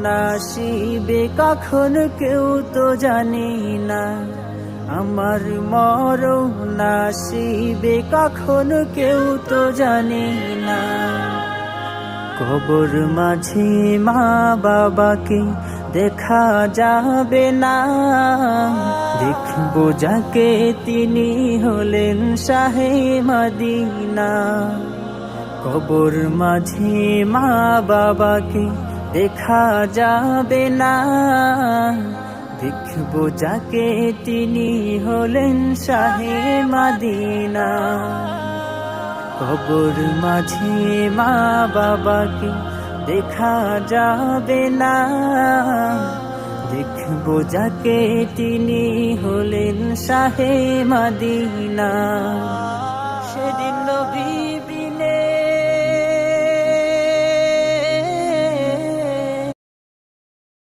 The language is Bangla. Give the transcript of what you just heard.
নাসিবে কখন কেউ তো জানে না, আমার মরণ নাসিবে কখন কেউ তো জানে না। কবর মাঝে মা বাবাকে দেখা যাবে না, দেখবো যাকে তিনি হলেন শাহে মদিনা। কবর মাঝে মা বাবাকে দেখা যাবে না, দেখবো যাকে তিনি হলেন শাহে মদিনা। কবর মাঝে মা বাবাকে দেখা যাবে না, দেখবো যাকে তিনি হলেন শাহে মদিনা।